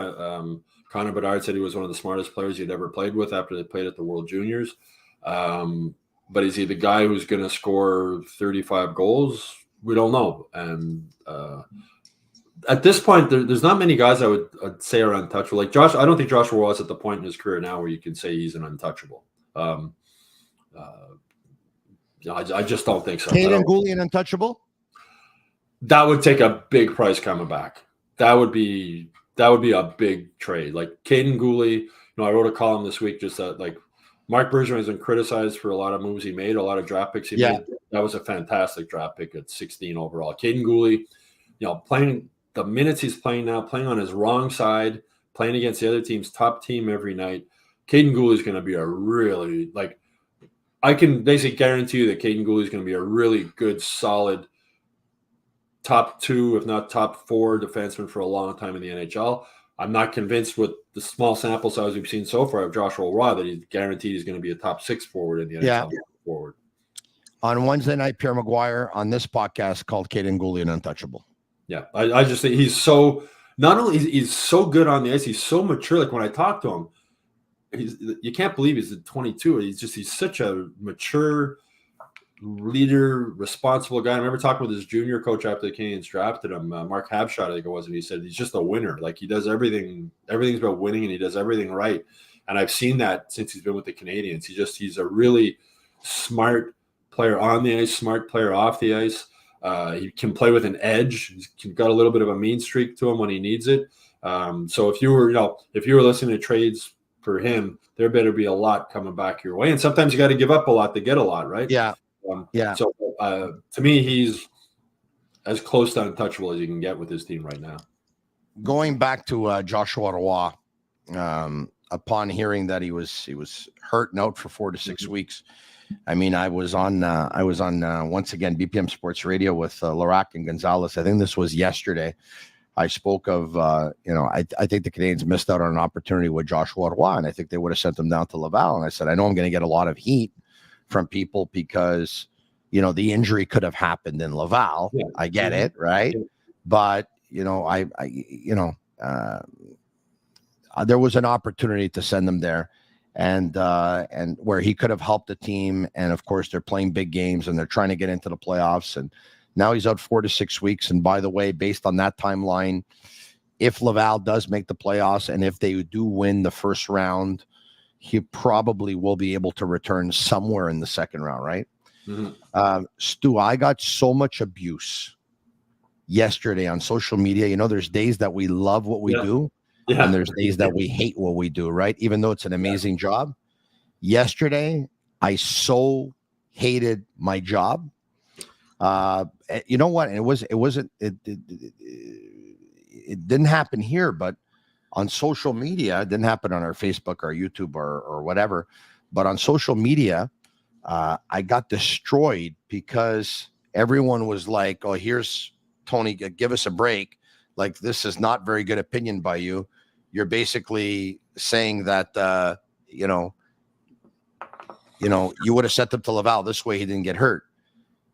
Connor Bedard said he was one of the smartest players he'd ever played with after they played at the World Juniors. But is he the guy who's going to score 35 goals? We don't know. And at this point, there's not many guys I'd say are untouchable. Like Josh, I don't think Joshua Roy is at the point in his career now where you can say he's an untouchable. I just don't think so. Caden Gooley an untouchable? That would take a big price coming back. That would be a big trade. Like Caden Gooley, I wrote a column this week just that like Mark Bergevin has been criticized for a lot of moves he made, a lot of draft picks he made. That was a fantastic draft pick at 16 overall. Caden Gooley, playing the minutes he's playing now, playing on his wrong side, playing against the other team's top team every night. Caden Gooley is going to be a really I can basically guarantee you that Caden Gooley is going to be a really good, solid top 2, if not top 4 defenseman for a long time in the NHL. I'm not convinced with the small sample size we've seen so far of Joshua Roy that he's guaranteed he's going to be a top 6 forward in the NHL forward. On Wednesday night, Pierre McGuire on this podcast called Caden Gooley an untouchable. Yeah, I just think he's so not only he's so good on the ice, he's so mature. Like when I talk to him, you can't believe he's at 22. He's such a mature leader, responsible guy. I remember talking with his junior coach after the Canadiens drafted him, Mark Habshot, I think it was, and he said he's just a winner. Like he does everything. Everything's about winning, and he does everything right. And I've seen that since he's been with the Canadiens. He's a really smart player on the ice, smart player off the ice. He can play with an edge. He's got a little bit of a mean streak to him when he needs it. So if you were listening to trades for him, there better be a lot coming back your way. And sometimes you got to give up a lot to get a lot, right? Yeah. So to me, he's as close to untouchable as you can get with his team right now. Going back to Joshua Roy, upon hearing that he was hurt and out for 4 to 6 weeks. I mean, I was on once again BPM Sports Radio with Larac and Gonzalez. I think this was yesterday. I spoke of I think the Canadiens missed out on an opportunity with Joshua Roy, and I think they would have sent him down to Laval. And I said, I know I'm going to get a lot of heat from people because the injury could have happened in Laval. Yeah. I get it, right? Yeah. But there was an opportunity to send them there. And where he could have helped the team. And of course, they're playing big games and they're trying to get into the playoffs. And now he's out 4 to 6 weeks. And by the way, based on that timeline, if Laval does make the playoffs and if they do win the first round, he probably will be able to return somewhere in the second round, right? Mm-hmm. Stu, I got so much abuse yesterday on social media. There's days that we love what we do. Yeah. And there's days that we hate what we do, right? Even though it's an amazing job. Yesterday, I so hated my job. You know what? It didn't happen here, but on social media, it didn't happen on our Facebook or YouTube or whatever. But on social media, I got destroyed because everyone was like, "Oh, here's Tony. Give us a break. Like this is not very good opinion by you. You're basically saying that, you would have sent him to Laval. This way he didn't get hurt."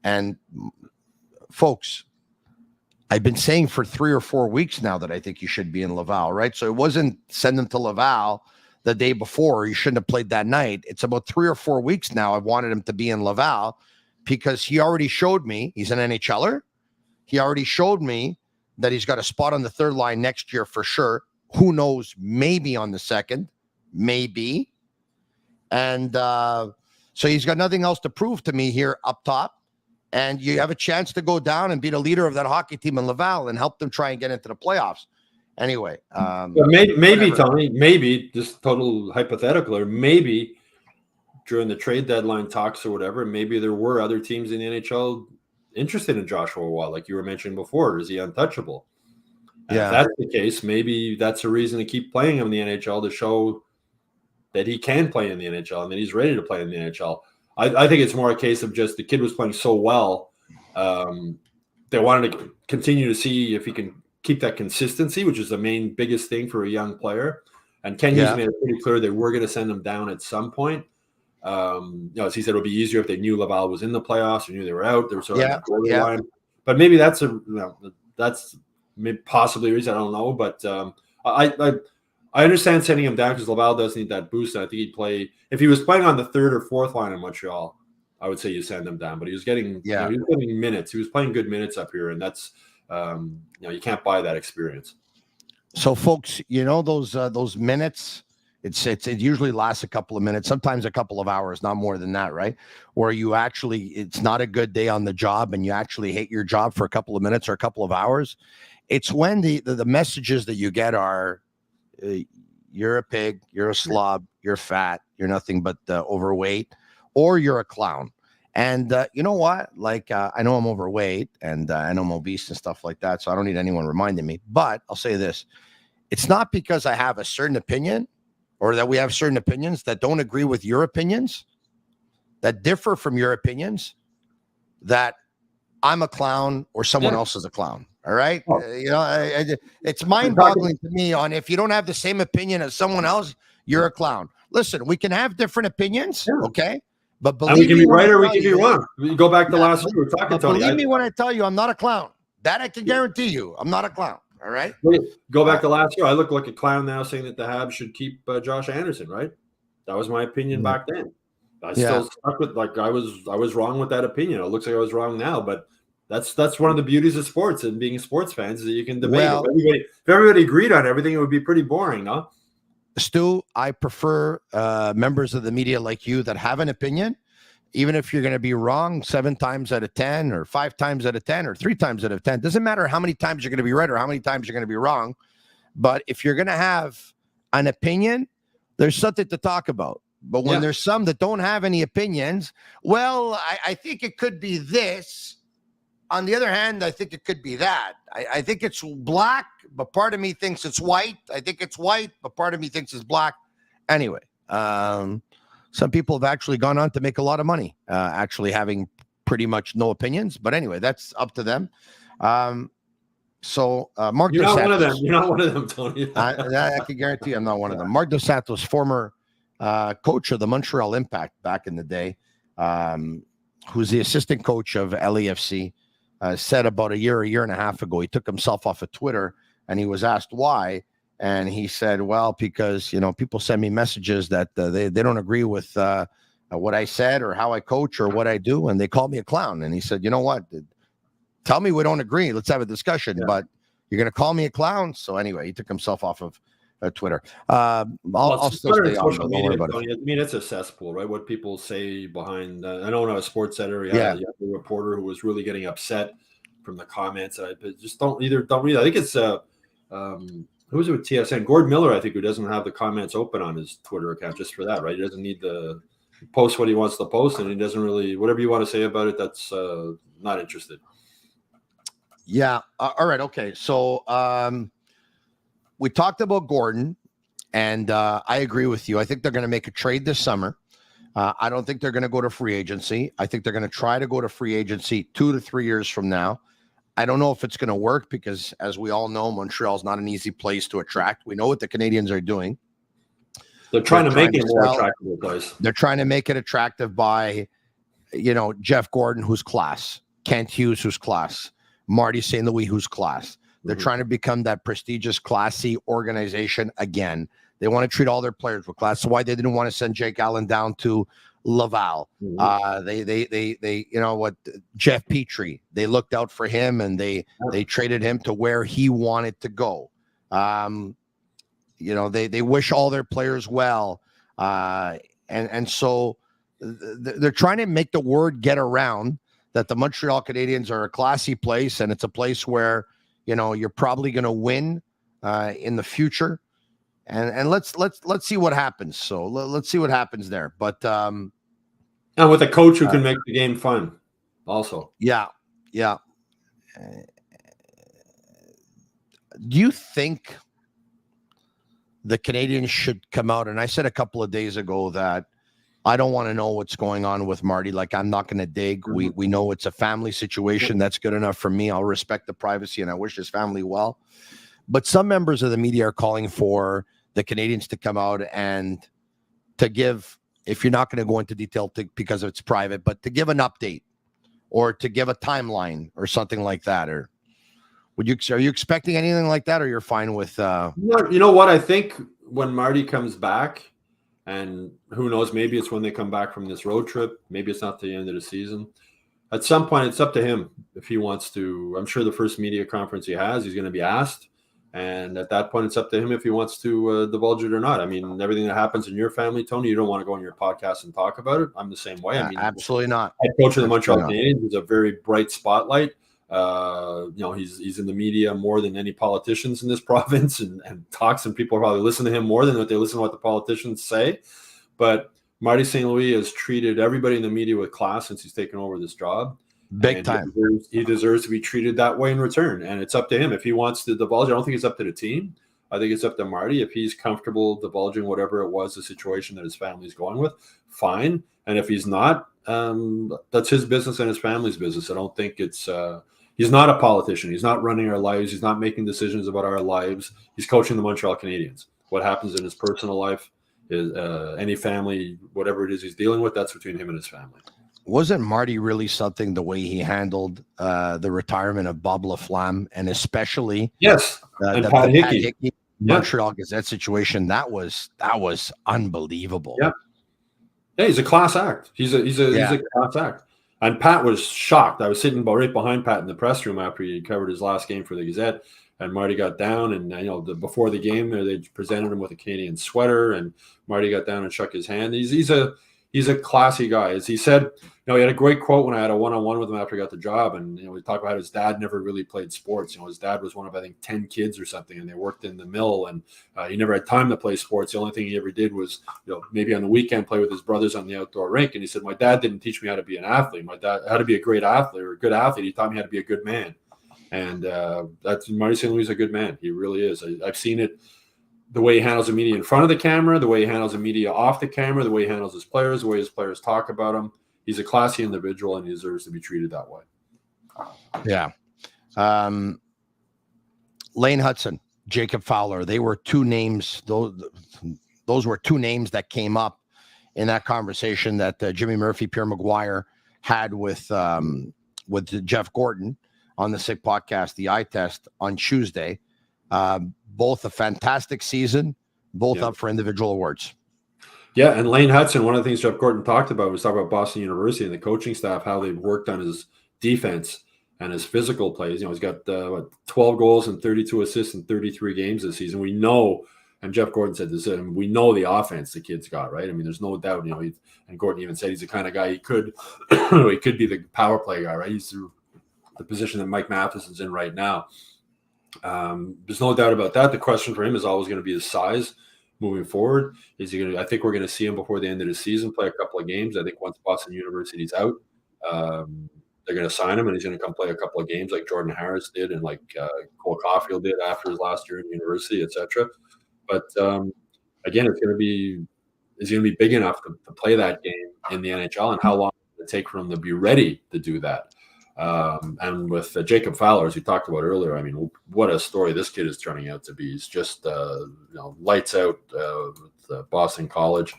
And folks, I've been saying for 3 or 4 weeks now that I think you should be in Laval, right? So it wasn't send him to Laval the day before. You shouldn't have played that night. It's about 3 or 4 weeks now. I've wanted him to be in Laval because he already showed me he's an NHLer. He already showed me that he's got a spot on the third line next year for sure. Who knows? Maybe on the second, maybe. And so he's got nothing else to prove to me here up top. And you have a chance to go down and be the leader of that hockey team in Laval and help them try and get into the playoffs. Anyway. Maybe Tony, maybe just total hypothetical, or maybe during the trade deadline talks or whatever, maybe there were other teams in the NHL interested in Joshua Roy, like you were mentioning before. Is he untouchable? And if that's the case, maybe that's a reason to keep playing him in the NHL to show that he can play in the NHL and that he's ready to play in the NHL. I think it's more a case of just the kid was playing so well. They wanted to continue to see if he can keep that consistency, which is the biggest thing for a young player. And Ken Hughes made it pretty clear they were going to send him down at some point. As he said, it would be easier if they knew Laval was in the playoffs or knew they were out. There was sort of a borderline. But maybe that's possibly a reason. I don't know. But I understand sending him down because Laval does need that boost. And I think he'd play if he was playing on the third or fourth line in Montreal. I would say you send him down, but he was getting he was getting minutes. He was playing good minutes up here, and that's you can't buy that experience. So, folks, those minutes. It usually lasts a couple of minutes, sometimes a couple of hours, not more than that, right? Where it's not a good day on the job, and you actually hate your job for a couple of minutes or a couple of hours. It's when the messages that you get are, you're a pig, you're a slob, you're fat, you're nothing but overweight, or you're a clown. And you know what? Like, I know I'm overweight and I know I'm obese and stuff like that, so I don't need anyone reminding me. But I'll say this. It's not because I have a certain opinion or that we have certain opinions that don't agree with your opinions, that differ from your opinions, that I'm a clown or someone else is a clown. All right. Oh. It's mind-boggling to me on if you don't have the same opinion as someone else, you're a clown. Listen, we can have different opinions. Okay. But believe we can be right or we can be wrong. We go back to last week. We were talking, Tony. Believe me when I tell you I'm not a clown. That I can guarantee you. I'm not a clown. All right. Go back to last year. I look like a clown now saying that the Habs should keep Josh Anderson, right? That was my opinion back then. I still stuck with I was wrong with that opinion. It looks like I was wrong now, but that's one of the beauties of sports and being sports fans is that you can debate. If everybody agreed on everything, it would be pretty boring, no? Stu, I prefer members of the media like you that have an opinion, even if you're going to be wrong 7 times out of 10 or 5 times out of 10 or 3 times out of 10. Doesn't matter how many times you're going to be right or how many times you're going to be wrong. But if you're going to have an opinion, there's something to talk about. But when there's some that don't have any opinions, well, I think it could be this. On the other hand, I think it could be that. I think it's black, but part of me thinks it's white. I think it's white, but part of me thinks it's black. Anyway, some people have actually gone on to make a lot of money, actually pretty much no opinions. But anyway, that's up to them. So Mark You're Dos not Santos, one of them. You're not one of them, Tony. I can guarantee I'm not one of them. Mark Dos Santos, former coach of the Montreal Impact back in the day, who's the assistant coach of LAFC, said about a year and a half ago, he took himself off of Twitter and he was asked why. And he said, well, because, people send me messages that they don't agree with what I said or how I coach or what I do. And they call me a clown. And he said, you know what? Tell me we don't agree. Let's have a discussion, but you're going to call me a clown. So anyway, he took himself off of Twitter. I'll still stay on social media. I mean, it's a cesspool, right? What people say behind. I know when I was Sports Center, you had a reporter who was really getting upset from the comments. Just don't read. I think it's who was it with TSN? Gord Miller, I think, who doesn't have the comments open on his Twitter account just for that, right? He doesn't need to post what he wants to post, and he doesn't really whatever you want to say about it. That's not interested. Yeah. All right. Okay. So. We talked about Gorton, and I agree with you. I think they're going to make a trade this summer. I don't think they're going to go to free agency. I think they're going to try to go to free agency 2 to 3 years from now. I don't know if it's going to work because, as we all know, Montreal is not an easy place to attract. We know what the Canadiens are doing. They're trying to make it more attractive place. They're trying to make it attractive by, Jeff Gorton, who's class, Kent Hughes, who's class, Marty St. who's class. They're trying to become that prestigious, classy organization again. They want to treat all their players with class. That's why they didn't want to send Jake Allen down to Laval. They Jeff Petrie, they looked out for him and they traded him to where he wanted to go. They wish all their players well. And so they're trying to make the word get around that the Montreal Canadiens are a classy place and it's a place where you're probably going to win in the future, and let's see what happens. So let's see what happens there. But and with a coach who can make the game fun, also. Yeah. Do you think the Canadiens should come out? And I said a couple of days ago that I don't want to know what's going on with Marty. Like, I'm not going to dig. We know it's a family situation. That's good enough for me. I'll respect the privacy, and I wish his family well. But some members of the media are calling for the Canadiens to come out and to give if you're not going to go into detail because it's private, but to give an update or to give a timeline or something like that? Or are you expecting anything like that, or you're fine with? You know what? I think when Marty comes back, and who knows, maybe it's when they come back from this road trip. Maybe it's not the end of the season. At some point, it's up to him if he wants to. I'm sure the first media conference he has, he's going to be asked. And at that point, it's up to him if he wants to divulge it or not. I mean, everything that happens in your family, Tony, you don't want to go on your podcast and talk about it. I'm the same way. I mean, absolutely not. Head coach of the Montreal Canadiens is a very bright spotlight. He's in the media more than any politicians in this province, and talks, and people probably listen to him more than what they listen to what the politicians say. But Marty St. Louis has treated everybody in the media with class since he's taken over this job. Big time. He deserves to be treated that way in return. And it's up to him. If he wants to divulge, I don't think it's up to the team. I think it's up to Marty. If he's comfortable divulging whatever it was, the situation that his family's going with, fine. And if he's not, that's his business and his family's business. I don't think it's he's not a politician. He's not running our lives. He's not making decisions about our lives. He's coaching the Montreal Canadiens. What happens in his personal life is any family, whatever it is he's dealing with, that's between him and his family. Wasn't Marty really something the way he handled the retirement of Bob Laflamme, and especially and Pat Hickey. Montreal Gazette situation? That was unbelievable. Yeah, he's a class act. He's a class act. And Pat was shocked. I was sitting right behind Pat in the press room after he covered his last game for the Gazette, and Marty got down, and before the game they presented him with a Canadian sweater, and Marty got down and shook his hand. He's a classy guy. As he said, he had a great quote when I had a one-on-one with him after he got the job. And, we talked about how his dad never really played sports. His dad was one of, I think, 10 kids or something, and they worked in the mill, and he never had time to play sports. The only thing he ever did was, maybe on the weekend play with his brothers on the outdoor rink. And he said, my dad didn't teach me how to be an athlete. My dad how to be a great athlete or a good athlete. He taught me how to be a good man. And that's Marty St. Louis is a good man. He really is. I've seen it. The way he handles the media in front of the camera, the way he handles the media off the camera, the way he handles his players, the way his players talk about him. He's a classy individual, and he deserves to be treated that way. Yeah. Lane Hutson, Jacob Fowler, they were two names. Those were two names that came up in that conversation that Jimmy Murphy, Pierre Maguire had with Jeff Gorton on the Sick Podcast, the Eye Test on Tuesday. Both a fantastic season, both up for individual awards. Yeah, and Lane Hutson, one of the things Jeff Gorton talked about was talking about Boston University and the coaching staff, how they've worked on his defense and his physical plays. He's got 12 goals and 32 assists in 33 games this season. We know, and Jeff Gorton said this, we know the offense the kid's got, right? I mean, there's no doubt, and Gorton even said he's the kind of guy he could be the power play guy, right? He's the position that Mike Matheson's in right now. There's no doubt about that. The question for him is always going to be his size moving forward. Is he going to? I think we're going to see him before the end of the season play a couple of games. I think once Boston University's out, they're going to sign him, and he's going to come play a couple of games like Jordan Harris did, and like Cole Caulfield did after his last year in university, etc. But again, is he going to be big enough to play that game in the NHL, and how long does it take for him to be ready to do that? And with Jacob Fowler, as we talked about earlier, I mean, what a story this kid is turning out to be. He's just, lights out with Boston College.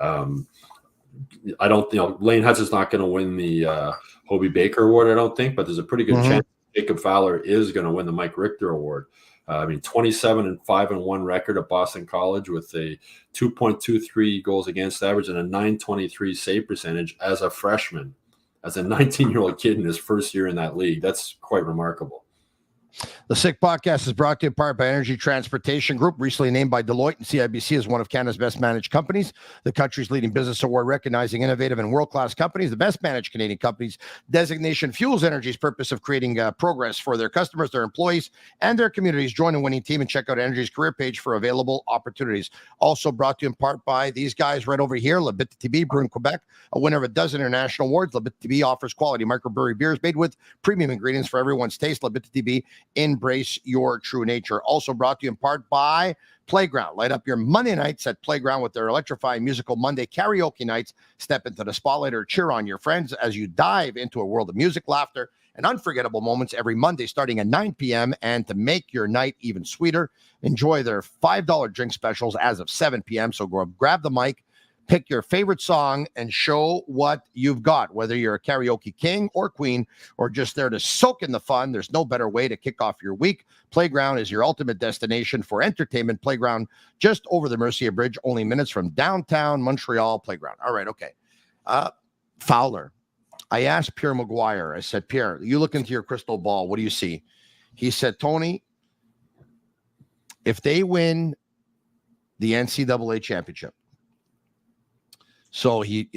I don't, Lane Hudson's not going to win the Hobie Baker Award, I don't think, but there's a pretty good chance Jacob Fowler is going to win the Mike Richter Award. 27-5-1 record at Boston College with a 2.23 goals against average and a 923 save percentage as a freshman. As a 19-year-old kid in his first year in that league. That's quite remarkable. The Sick Podcast is brought to you in part by Energy Transportation Group, recently named by Deloitte and CIBC as one of Canada's best managed companies. The country's leading business award recognizing innovative and world-class companies. The best managed Canadian companies designation fuels Energy's purpose of creating progress for their customers, their employees, and their communities. Join a winning team and check out Energy's career page for available opportunities. Also brought to you in part by these guys right over here, La Bite Brew in Quebec, a winner of a dozen international awards. La Bite offers quality microbrewery beers made with premium ingredients for everyone's taste. La Bite, embrace your true nature. Also brought to you in part by Playground. Light up your Monday nights at Playground with their electrifying musical Monday karaoke nights. Step into the spotlight or cheer on your friends as you dive into a world of music, laughter, and unforgettable moments every Monday starting at 9 p.m. And to make your night even sweeter, enjoy their $5 drink specials as of 7 p.m. So grab the mic, Pick your favorite song and show what you've got, whether you're a karaoke king or queen or just there to soak in the fun. There's no better way to kick off your week. Playground is your ultimate destination for entertainment. Playground just over the Mercier Bridge, only minutes from downtown Montreal. Playground. All right, okay. Fowler. I asked Pierre Maguire, I said, Pierre, you look into your crystal ball. What do you see? He said, Tony, if they win the NCAA championship, so he,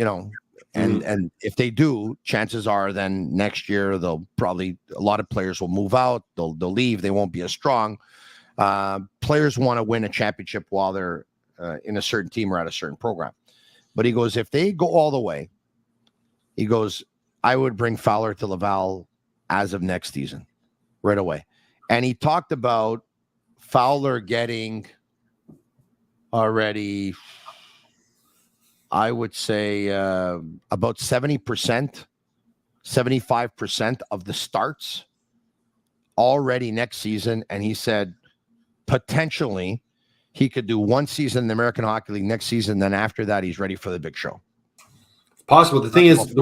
and if they do, chances are then next year they'll probably, a lot of players will move out. They'll leave. They won't be as strong. Players want to win a championship while they're in a certain team or at a certain program. But he goes, if they go all the way, he goes, I would bring Fowler to Laval as of next season, right away. And he talked about Fowler getting already, I would say, about 70%, 75% of the starts already next season. And he said potentially he could do one season in the American Hockey League next season. Then after that, he's ready for the big show. It's possible. The thing is,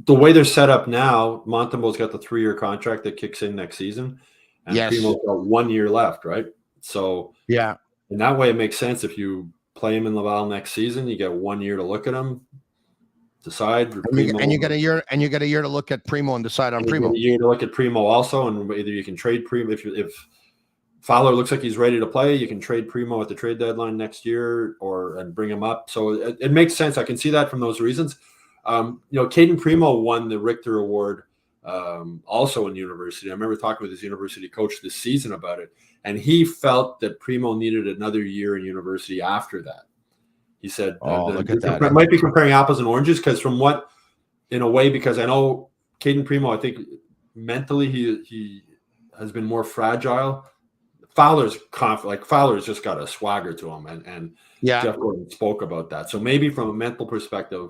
the way they're set up now, Montembeau's got the 3-year contract that kicks in next season. And Primo's got 1 year left, right? So yeah, in that way, it makes sense. If you play him in Laval next season, you get 1 year to look at him, decide. And you get a year, to look at Primo and decide on Primo. A year to look at Primo also, and either you can trade Primo if Fowler looks like he's ready to play, you can trade Primo at the trade deadline next year and bring him up. So it makes sense. I can see that from those reasons. Caden Primo won the Richter Award also in university. I remember talking with his university coach this season about it, and he felt that Primo needed another year in university after that. He said, look at that. It might be comparing apples and oranges because because I know Caden Primo, I think mentally he has been more fragile. Fowler's just got a swagger to him, and Jeff Gorton spoke about that. So maybe from a mental perspective,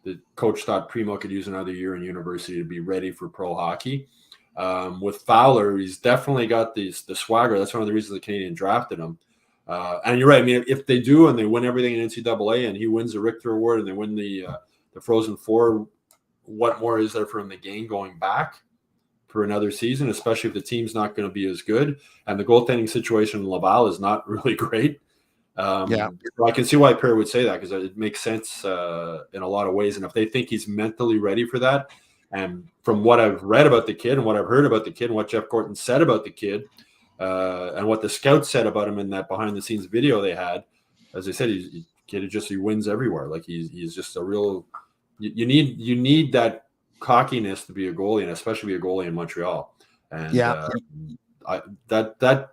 the coach thought Primo could use another year in university to be ready for pro hockey. With Fowler, he's definitely got the swagger. That's one of the reasons the Canadiens drafted him. And you're right. I mean, if they do and they win everything in NCAA and he wins the Richter Award and they win the Frozen Four, what more is there for him to gain going back for another season, especially if the team's not going to be as good and the goaltending situation in Laval is not really great. So I can see why Pierre would say that because it makes sense in a lot of ways. And if they think he's mentally ready for that, and from what I've read about the kid and what I've heard about the kid and what Jeff Gorton said about the kid and what the scouts said about him in that behind the scenes video they had, as I said, he wins everywhere. Like he's just a real. You need that cockiness to be a goalie, and especially be a goalie in Montreal. And that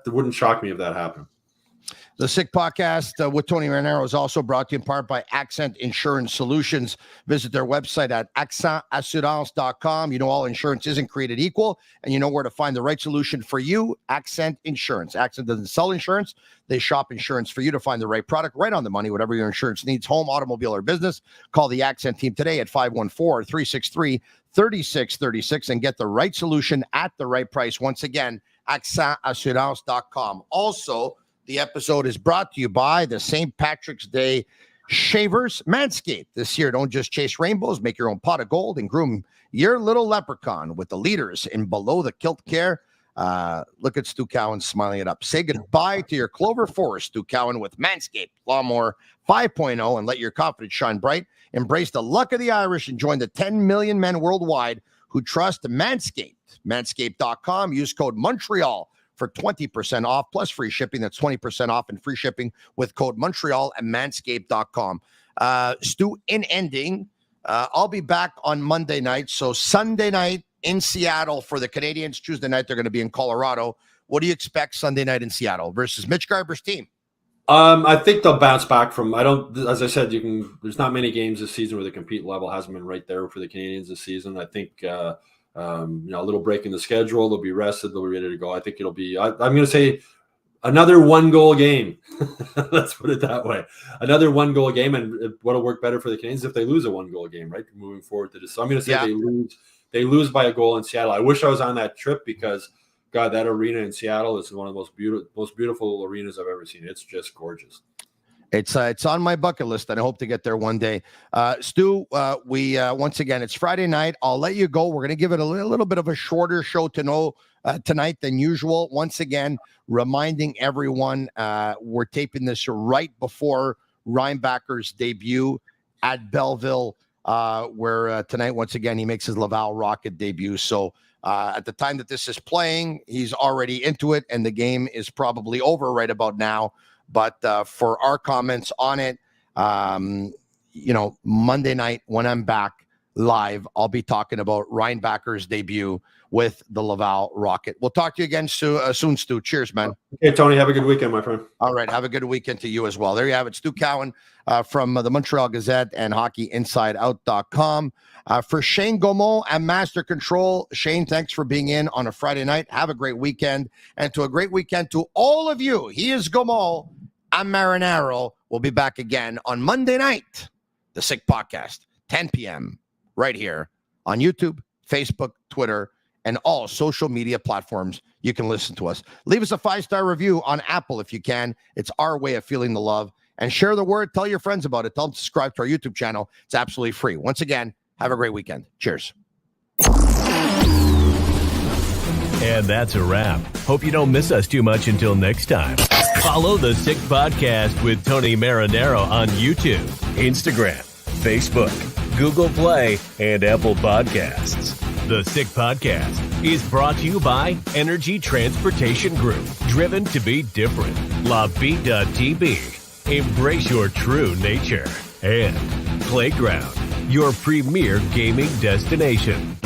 wouldn't shock me if that happened. The Sick Podcast with Tony Marinaro is also brought to you in part by Accent Insurance Solutions. Visit their website at accentassurance.com. You know all insurance isn't created equal, and you know where to find the right solution for you. Accent Insurance. Accent doesn't sell insurance. They shop insurance for you to find the right product right on the money, whatever your insurance needs, home, automobile, or business. Call the Accent team today at 514-363-3636 and get the right solution at the right price. Once again, accentassurance.com. Also, the episode is brought to you by the St. Patrick's Day Shavers Manscaped. This year, don't just chase rainbows, make your own pot of gold and groom your little leprechaun with the leaders in below-the-kilt care. Look at Stu Cowan smiling it up. Say goodbye to your Clover Forest, Stu Cowan, with Manscaped Lawnmower 5.0 and let your confidence shine bright. Embrace the luck of the Irish and join the 10 million men worldwide who trust Manscaped. Manscaped.com. Use code Montreal for 20% off plus free shipping. That's 20% off and free shipping with code Montreal at manscaped.com. Stu, in ending, I'll be back on Monday night. So Sunday night in Seattle for the Canadiens. Tuesday night, they're going to be in Colorado. What do you expect Sunday night in Seattle versus Mitch Garber's team? I think they'll bounce back from, as I said, there's not many games this season where the compete level hasn't been right there for the Canadiens this season. I think, a little break in the schedule. They'll be rested. They'll be ready to go. I think it'll be, I'm going to say another 1-goal game. Let's put it that way. Another 1-goal game. And what'll work better for the Canadiens if they lose a 1-goal game, right? Moving forward to this. So I'm going to say they lose by a goal in Seattle. I wish I was on that trip because God, that arena in Seattle is one of the most beautiful arenas I've ever seen. It's just gorgeous. It's on my bucket list, and I hope to get there one day. Stu, we once again, it's Friday night. I'll let you go. We're going to give it a little bit of a shorter show tonight than usual. Once again, reminding everyone, we're taping this right before Reinbacher's debut at Belleville, where tonight, once again, he makes his Laval Rocket debut. So at the time that this is playing, he's already into it, and the game is probably over right about now. But for our comments on it, Monday night when I'm back live, I'll be talking about Reinbacher's debut with the Laval Rocket. We'll talk to you again soon, Stu. Cheers, man. Hey, Tony, have a good weekend, my friend. All right, have a good weekend to you as well. There you have it, Stu Cowan from the Montreal Gazette and HockeyInsideOut.com. For Shane Gaumont and Master Control, Shane, thanks for being in on a Friday night. Have a great weekend. And to a great weekend to all of you. He is Gaumont. I'm Marinaro. We'll be back again on Monday night, the Sick Podcast, 10 p.m. right here on YouTube, Facebook, Twitter, and all social media platforms. You can listen to us. Leave us a 5-star review on Apple if you can. It's our way of feeling the love. And share the word. Tell your friends about it. Tell them to subscribe to our YouTube channel. It's absolutely free. Once again, have a great weekend. Cheers. And that's a wrap. Hope you don't miss us too much until next time. Follow the Sick Podcast with Tony Marinaro on YouTube, Instagram, Facebook, Google Play, and Apple Podcasts. The Sick Podcast is brought to you by Energy Transportation Group, driven to be different. La Vida.tv, embrace your true nature. And Playground, your premier gaming destination.